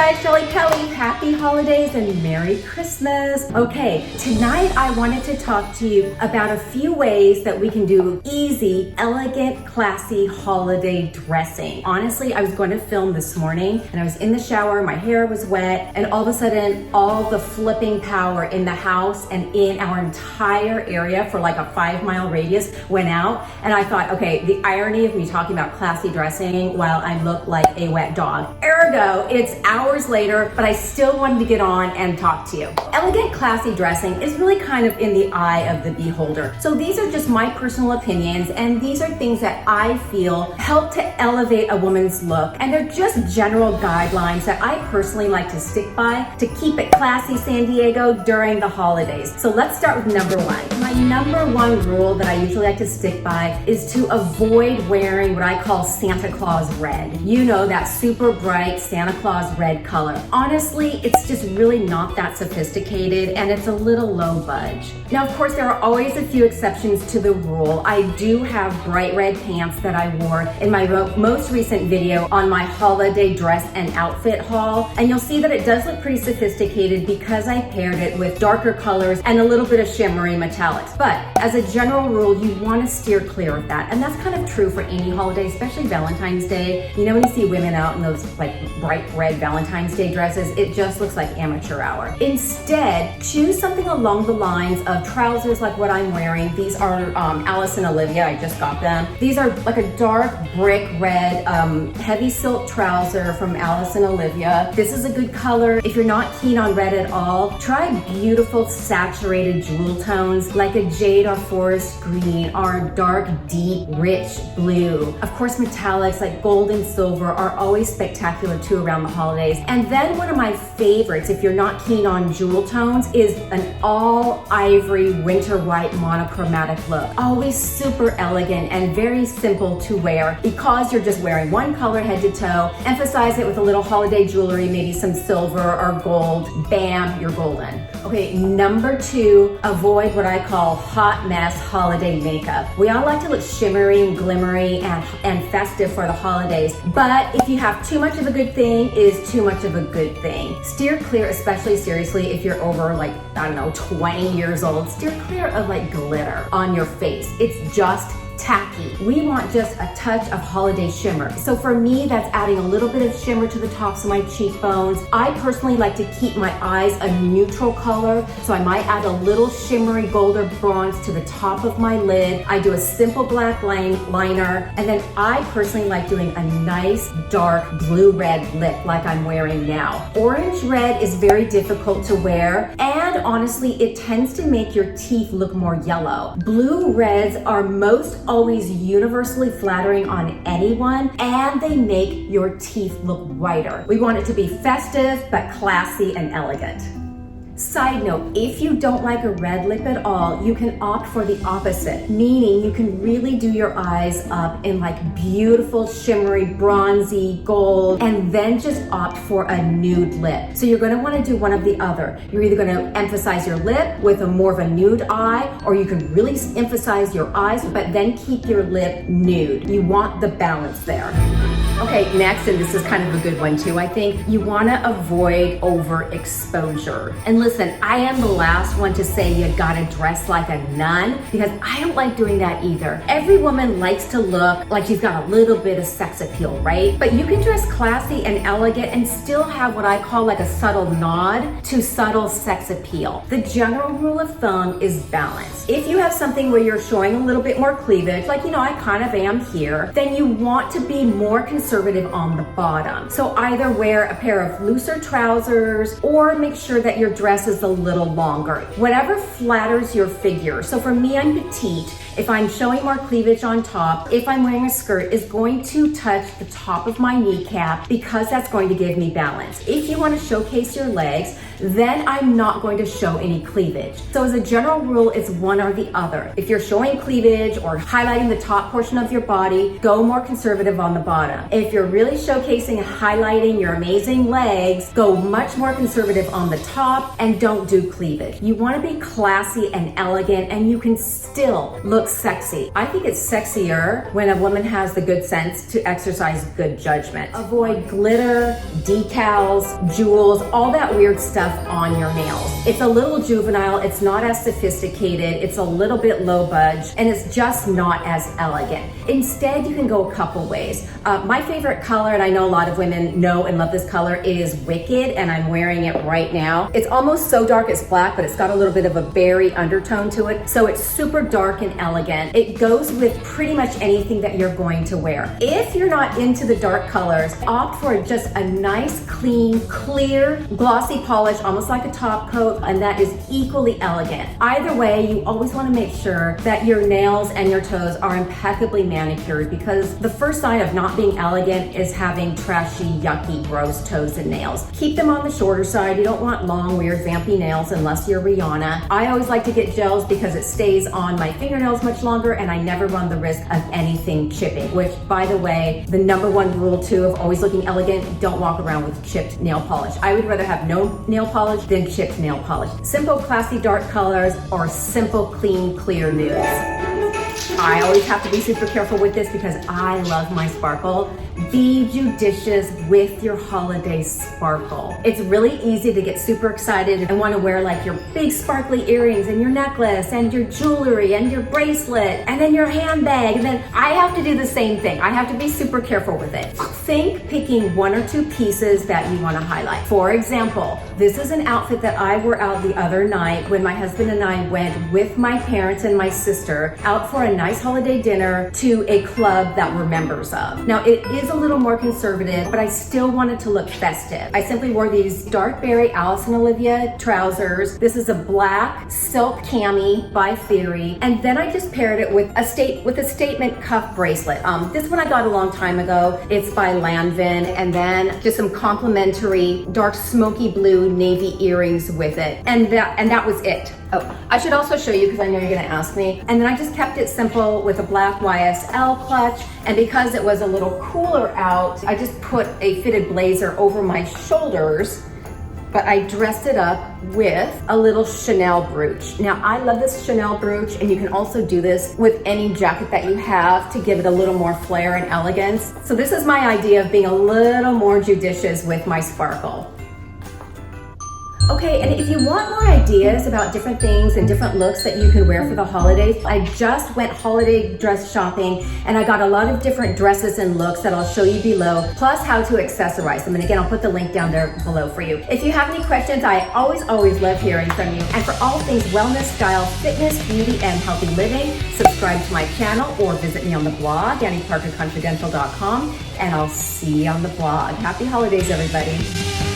guys, Shelli, Pelly. Happy holidays and Merry Christmas. Okay, tonight I wanted to talk to you about a few ways that we can do easy, elegant, classy holiday dressing. Honestly, I was going to film this morning and I was in the shower, my hair was wet, and all of a sudden all the flipping power in the house and in our entire area for like a 5-mile radius went out. And I thought, okay, the irony of me talking about classy dressing while I look like a wet dog. Ergo, it's hours later, but I still wanted to get on and talk to you. Elegant, classy dressing is really kind of in the eye of the beholder. So these are just my personal opinions, and these are things that I feel help to elevate a woman's look. And they're just general guidelines that I personally like to stick by to keep it classy, San Diego, during the holidays. So let's start with number one. My number one rule that I usually like to stick by is to avoid wearing what I call Santa-Claus Red. You know, that super bright Santa-Claus red color. Honestly, it's just really not that sophisticated and it's a little low budge. Now, of course, there are always a few exceptions to the rule. I do have bright red pants that I wore in my most recent video on my holiday dress and outfit haul. And you'll see that it does look pretty sophisticated because I paired it with darker colors and a little bit of shimmery metallics. But as a general rule, you want to steer clear of that. And that's kind of true for any holiday, especially Valentine's Day. You know, when you see women out in those like bright red Valentine's Day dresses, it just looks like amateur hour. Instead, choose something along the lines of trousers like what I'm wearing. These are Alice and Olivia, I just got them. These are like a dark brick red, heavy silk trouser from Alice and Olivia. This is a good color. If you're not keen on red at all, try beautiful saturated jewel tones like a jade or forest green or dark, deep, rich blue. Of course, metallics like gold and silver are always spectacular too around the holidays. And then one of my favorites, if you're not keen on jewel tones, is an all ivory winter white monochromatic look. Always super elegant and very simple to wear because you're just wearing one color head to toe. Emphasize it with a little holiday jewelry, maybe some silver or gold. Bam, you're golden. Okay, number two, avoid what I call hot mess holiday makeup. We all like to look shimmery and glimmery and festive for the holidays, but if you have too much of a good thing, is too much of a good thing. Steer clear, especially seriously if you're over like, I don't know, 20 years old, steer clear of like glitter on your face. It's just tacky. We want just a touch of holiday shimmer. So for me, that's adding a little bit of shimmer to the tops of my cheekbones. I personally like to keep my eyes a neutral color, so I might add a little shimmery gold or bronze to the top of my lid. I do a simple black liner, and then I personally like doing a nice dark blue-red lip like I'm wearing now. Orange red is very difficult to wear, and honestly, it tends to make your teeth look more yellow. Blue reds are most always universally flattering on anyone, and they make your teeth look whiter. We want it to be festive, but classy and elegant. Side note, if you don't like a red lip at all, you can opt for the opposite, meaning you can really do your eyes up in like beautiful, shimmery, bronzy, gold, and then just opt for a nude lip. So you're gonna wanna do one of the other. You're either gonna emphasize your lip with a more of a nude eye, or you can really emphasize your eyes, but then keep your lip nude. You want the balance there. Okay, next, and this is kind of a good one too, I think, you wanna avoid overexposure. And listen, I am the last one to say you gotta dress like a nun, because I don't like doing that either. Every woman likes to look like she's got a little bit of sex appeal, right? But you can dress classy and elegant and still have what I call like a subtle nod to subtle sex appeal. The general rule of thumb is balance. If you have something where you're showing a little bit more cleavage, like, you know, I kind of am here, then you want to be more conservative on the bottom. So either wear a pair of looser trousers or make sure that your dress is a little longer. Whatever flatters your figure. So for me, I'm petite. If I'm showing more cleavage on top, if I'm wearing a skirt, is going to touch the top of my kneecap because that's going to give me balance. If you want to showcase your legs, then I'm not going to show any cleavage. So as a general rule, it's one or the other. If you're showing cleavage or highlighting the top portion of your body, go more conservative on the bottom. If you're really showcasing and highlighting your amazing legs, go much more conservative on the top and don't do cleavage. You want to be classy and elegant, and you can still look looks sexy. I think it's sexier when a woman has the good sense to exercise good judgment. Avoid glitter, decals, jewels, all that weird stuff on your nails. It's a little juvenile, it's not as sophisticated, it's a little bit low budge, and it's just not as elegant. Instead, you can go a couple ways. My favorite color, and I know a lot of women know and love this color, is Wicked, and I'm wearing it right now. It's almost so dark it's black, but it's got a little bit of a berry undertone to it, so it's super dark and elegant. It goes with pretty much anything that you're going to wear. If you're not into the dark colors, opt for just a nice, clean, clear, glossy polish, almost like a top coat, and that is equally elegant. Either way, you always want to make sure that your nails and your toes are impeccably manicured, because the first sign of not being elegant is having trashy, yucky, gross toes and nails. Keep them on the shorter side. You don't want long, weird, vampy nails unless you're Rihanna. I always like to get gels because it stays on my fingernails much longer, and I never run the risk of anything chipping, which, by the way, the #1 rule too of always looking elegant, don't walk around with chipped nail polish. I would rather have no nail polish than chipped nail polish. Simple, classy, dark colors, or simple, clean, clear nudes. I always have to be super careful with this because I love my sparkle. Be judicious with your holiday sparkle. It's really easy to get super excited and want to wear like your big sparkly earrings and your necklace and your jewelry and your bracelet and then your handbag. And then I have to do the same thing. I have to be super careful with it. Think picking 1 or 2 pieces that you want to highlight. For example, this is an outfit that I wore out the other night when my husband and I went with my parents and my sister out for a nice holiday dinner to a club that we're members of. Now, it is a little more conservative, but I still wanted to look festive. I simply wore these dark berry Alice and Olivia trousers. This is a black silk cami by Theory, and then I just paired it with a statement cuff bracelet. This one I got a long time ago. It's by Lanvin, and then just some complimentary dark smoky blue navy earrings with it, and that was it. Oh, I should also show you because I know you're gonna ask me. And then I just kept it simple with a black YSL clutch. And because it was a little cooler out, I just put a fitted blazer over my shoulders, but I dressed it up with a little Chanel brooch. Now, I love this Chanel brooch, and you can also do this with any jacket that you have to give it a little more flair and elegance. So this is my idea of being a little more judicious with my sparkle. Okay, and if you want more ideas about different things and different looks that you can wear for the holidays, I just went holiday dress shopping, and I got a lot of different dresses and looks that I'll show you below, plus how to accessorize them. And again, I'll put the link down there below for you. If you have any questions, I always love hearing from you. And for all things wellness, style, fitness, beauty, and healthy living, subscribe to my channel or visit me on the blog, DannyParkerConfidential.com, and I'll see you on the blog. Happy holidays, everybody.